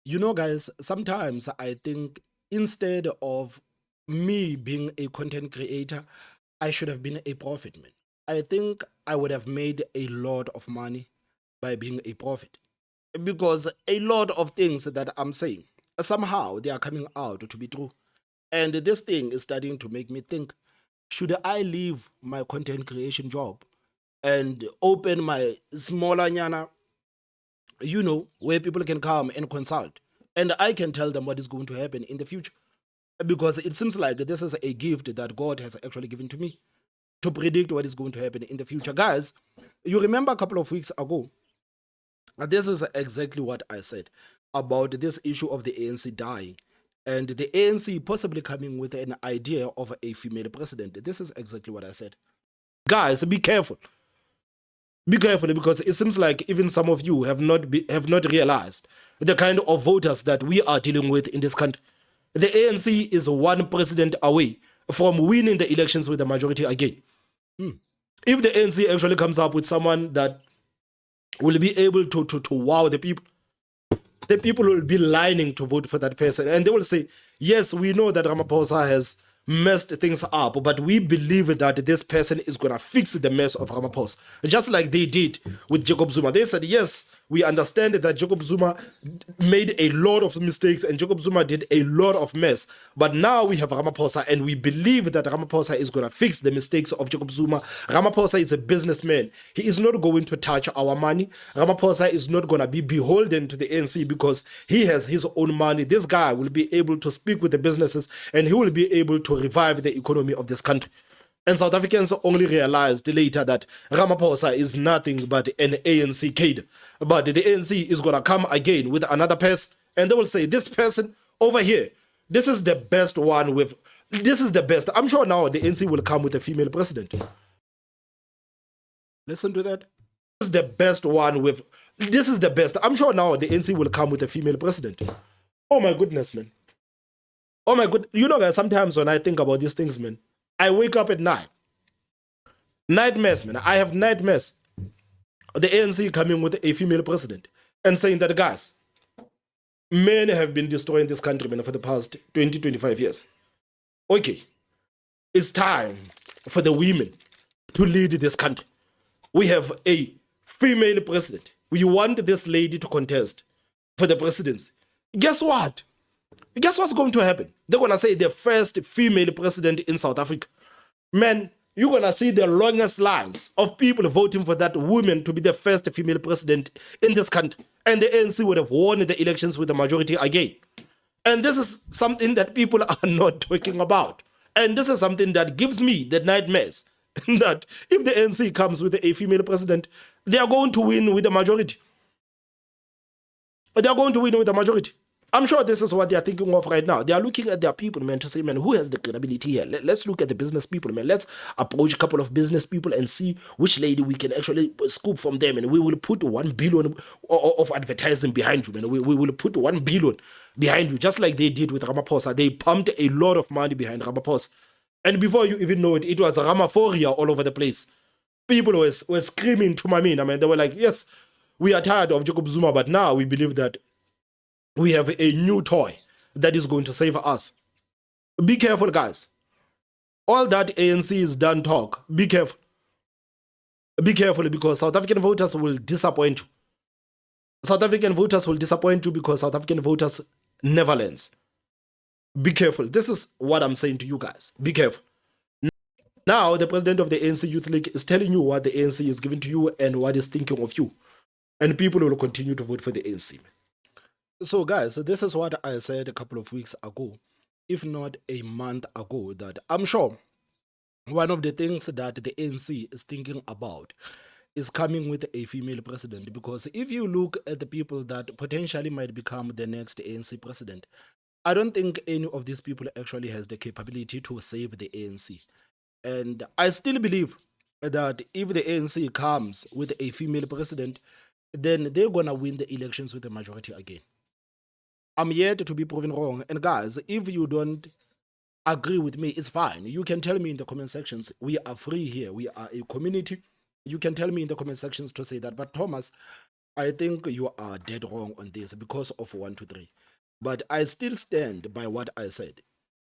You know, guys, sometimes I think instead of me being a content creator, I should have been a prophet, man. I think I would have made a lot of money by being a prophet because a lot of things that I'm saying somehow they are coming out to be true. And this thing is starting to make me think, should I leave my content creation job and open my smaller nyana, where people can come and consult and I can tell them what is going to happen in the future? Because it seems like this is a gift that God has actually given to me to predict what is going to happen in the future. Guys, you remember a couple of weeks ago, this is exactly what I said about this issue of the ANC dying and the ANC possibly coming with an idea of a female president. This is exactly what I said. Guys, be careful. Be careful because it seems like even some of you have not realized the kind of voters that we are dealing with in this country. The ANC is one president away from winning the elections with the majority again. If the ANC actually comes up with someone that will be able to wow the people will be lining to vote for that person. And they will say, yes, we know that Ramaphosa has messed things up, but we believe that this person is going to fix the mess of Ramaphosa. Just like they did with Jacob Zuma. They said, yes, we understand that Jacob Zuma made a lot of mistakes and Jacob Zuma did a lot of mess. But now we have Ramaphosa and we believe that Ramaphosa is going to fix the mistakes of Jacob Zuma. Ramaphosa is a businessman. He is not going to touch our money. Ramaphosa is not going to be beholden to the ANC because he has his own money. This guy will be able to speak with the businesses and he will be able to revive the economy of this country. And South Africans only realized later that Ramaphosa is nothing but an ANC kid. But the ANC is going to come again with another person and they will say, this person over here, this is the best one with, this is the best. I'm sure now the ANC will come with a female president. Listen to that. This is the best one with, this is the best. I'm sure now the ANC will come with a female president. Oh my goodness, man. Oh my good. You know, guys, sometimes when I think about these things, man, I wake up at night. Nightmares, man. I have nightmares. The ANC coming with a female president and saying that, guys, men have been destroying this country, man, for the past 20, 25 years. Okay, it's time for the women to lead this country. We have a female president. We want this lady to contest for the presidency. Guess what? Guess what's going to happen? They're going to say the first female president in South Africa. Man, you're going to see the longest lines of people voting for that woman to be the first female president in this country. And the ANC would have won the elections with the majority again. And this is something that people are not talking about. And this is something that gives me the nightmares that if the ANC comes with a female president, they are going to win with the majority. They are going to win with the majority. I'm sure this is what they are thinking of right now. They are looking at their people, man, to say, man, who has the credibility here? Let's look at the business people, man. Let's approach a couple of business people and see which lady we can actually scoop from them. And we will put 1 billion of advertising behind you, man. We will put 1 billion behind you, just like they did with Ramaphosa. They pumped a lot of money behind Ramaphosa. And before you even know it, it was Ramaphoria all over the place. People were screaming to my mean. I mean, they were like, yes, we are tired of Jacob Zuma, but now we believe that we have a new toy that is going to save us. Be careful, guys. All that ANC is done talk. Be careful. Be careful because South African voters will disappoint you. South African voters will disappoint you because South African voters never learns. Be careful. This is what I'm saying to you guys. Be careful. Now, the president of the ANC Youth League is telling you what the ANC is giving to you and what is thinking of you. And people will continue to vote for the ANC. So, guys, this is what I said a couple of weeks ago, if not a month ago, that I'm sure one of the things that the ANC is thinking about is coming with a female president. Because if you look at the people that potentially might become the next ANC president, I don't think any of these people actually has the capability to save the ANC. And I still believe that if the ANC comes with a female president, then they're going to win the elections with the majority again. I'm yet to be proven wrong. And guys, if you don't agree with me, it's fine. You can tell me in the comment sections. We are free here. We are a community. You can tell me in the comment sections to say that. But Thomas, I think you are dead wrong on this because of 1, 2, 3. But I still stand by what I said.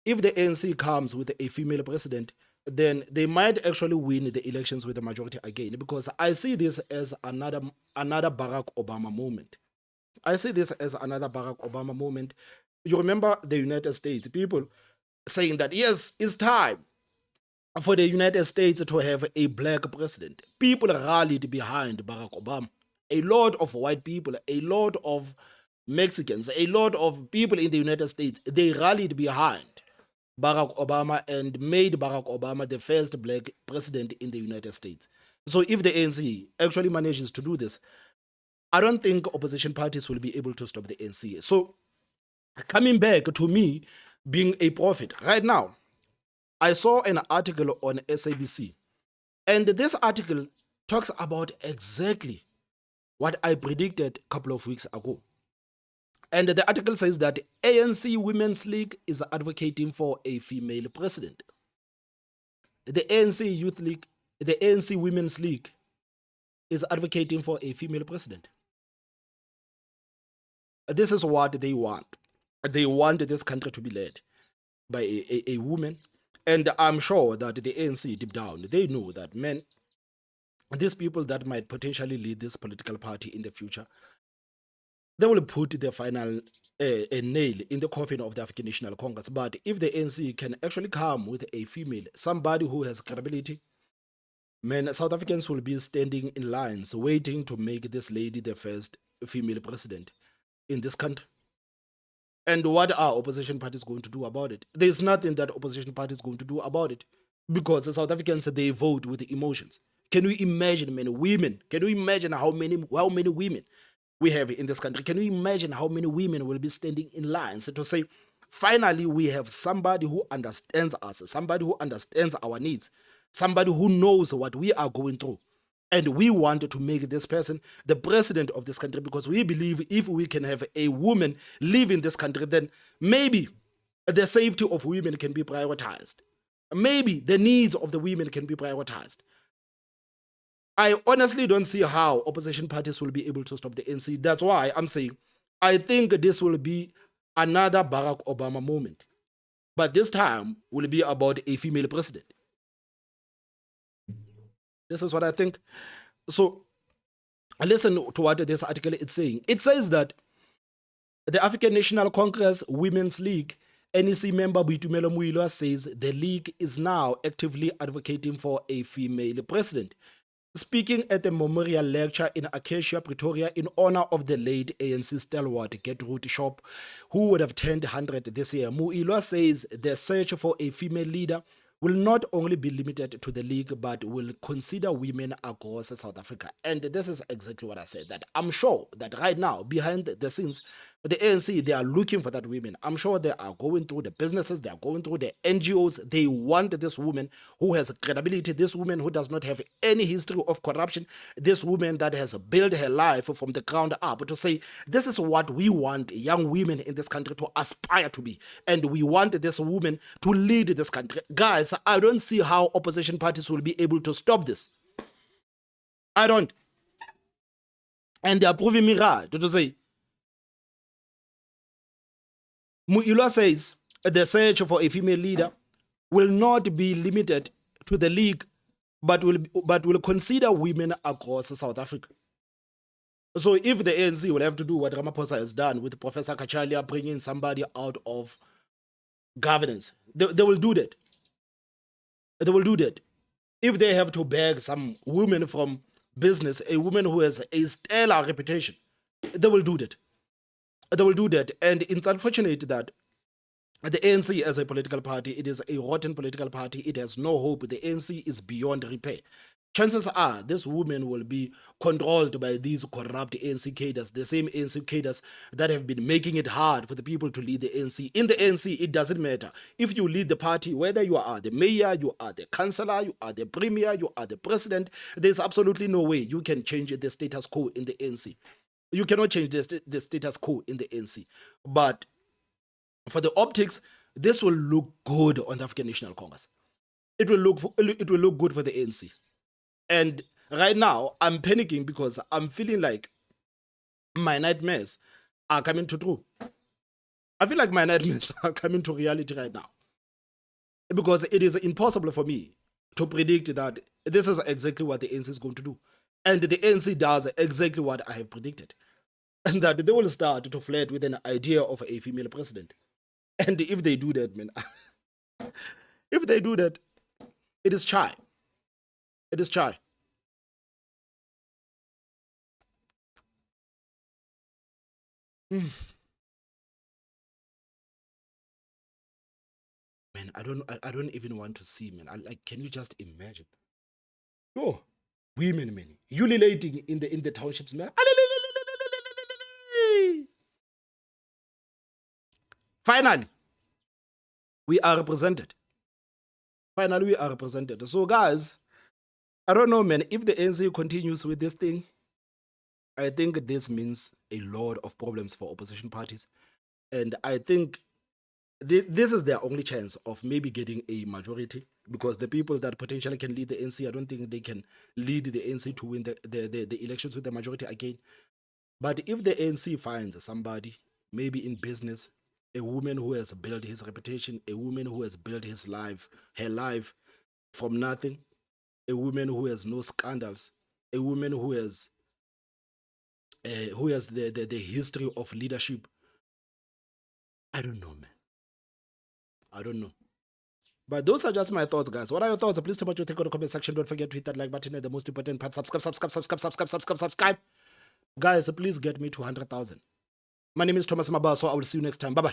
If the ANC comes with a female president, then they might actually win the elections with a majority again. Because I see this as another Barack Obama moment. I see this as another Barack Obama moment. You remember the United States people saying that yes, it's time for the United States to have a black president. People rallied behind Barack Obama. A lot of white people, a lot of Mexicans, a lot of people in the United States, they rallied behind Barack Obama and made Barack Obama the first black president in the United States. So if the ANC actually manages to do this, I don't think opposition parties will be able to stop the ANC. So coming back to me being a prophet, right now, I saw an article on SABC, and this article talks about exactly what I predicted a couple of weeks ago. And the article says that ANC Women's League is advocating for a female president. The ANC Youth League, the ANC Women's League is advocating for a female president. This is what they want. They want this country to be led by a woman. And I'm sure that the ANC deep down, they know that, man, these people that might potentially lead this political party in the future, they will put the final a nail in the coffin of the African National Congress. But if the ANC can actually come with a female, somebody who has credibility, man, South Africans will be standing in lines waiting to make this lady the first female president in this country. And what are opposition parties going to do about it? There's nothing that opposition parties going to do about it, because the South Africans, they vote with emotions. Can you imagine, many women? Can you imagine how many women we have in this country? Can you imagine how many women will be standing in lines to say, finally, we have somebody who understands us, somebody who understands our needs, somebody who knows what we are going through. And we want to make this person the president of this country, because we believe if we can have a woman live in this country, then maybe the safety of women can be prioritized. Maybe the needs of the women can be prioritized. I honestly don't see how opposition parties will be able to stop the ANC. That's why I'm saying I think this will be another Barack Obama moment. But this time will be about a female president. This is what I think. So listen to what this article is saying. It says that the African National Congress Women's League NEC member Boitumelo Muilwa says the league is now actively advocating for a female president. Speaking at the memorial lecture in Acacia, Pretoria, in honor of the late ANC stalwart Gertrude Shop, who would have turned 100 this year, Muilwa says the search for a female leader will not only be limited to the league, but will consider women across South Africa. And this is exactly what I said, that I'm sure that right now, behind the scenes, the ANC, they are looking for that women. I'm sure they are going through the businesses, they are going through the NGOs. They want this woman who has credibility, this woman who does not have any history of corruption, this woman that has built her life from the ground up, to say, this is what we want young women in this country to aspire to be. And we want this woman to lead this country. Guys, I don't see how opposition parties will be able to stop this. I don't. And they are proving me right to say, Muilwa says the search for a female leader will not be limited to the league, but will consider women across South Africa. So if the ANC will have to do what Ramaphosa has done with Professor Kachalia, bringing somebody out of governance, they will do that. They will do that. If they have to beg some woman from business, a woman who has a stellar reputation, they will do that. They will do that. And it's unfortunate that the ANC as a political party, it is a rotten political party. It has no hope. The ANC is beyond repair. Chances are this woman will be controlled by these corrupt ANC cadres, the same ANC cadres that have been making it hard for the people to lead the ANC. In the ANC, it doesn't matter. If you lead the party, whether you are the mayor, you are the councillor, you are the premier, you are the president, there's absolutely no way you can change the status quo in the ANC. You cannot change the status quo in the ANC. But for the optics, this will look good on the African National Congress. It will look good for the ANC. And right now, I'm panicking because I'm feeling like my nightmares are coming to true. I feel like my nightmares are coming to reality right now because it is impossible for me to predict that this is exactly what the ANC is going to do. And the ANC does exactly what I have predicted. And that they will start to flirt with an idea of a female president. And if they do that, man, if they do that, it is chai. It is chai. Mm. Man, I don't even want to see, man. Like, can you just imagine? Oh, women, man, ululating in the townships, man. Finally, we are represented. Finally, we are represented. So, guys, I don't know, man. If the ANC continues with this thing, I think this means a lot of problems for opposition parties. And I think this is their only chance of maybe getting a majority because the people that potentially can lead the ANC, I don't think they can lead the ANC to win the elections with the majority again. But if the ANC finds somebody, maybe in business, a woman who has built his reputation, a woman who has built her life from nothing, a woman who has no scandals, a woman who has the history of leadership, I don't know, man. I don't know. But those are just my thoughts, guys. What are your thoughts? Please tell me what you think in the comment section. Don't forget to hit that like button and the most important part, subscribe. Guys, please get me to 100,000. My name is Thomas Mabaso. I will see you next time. Bye-bye.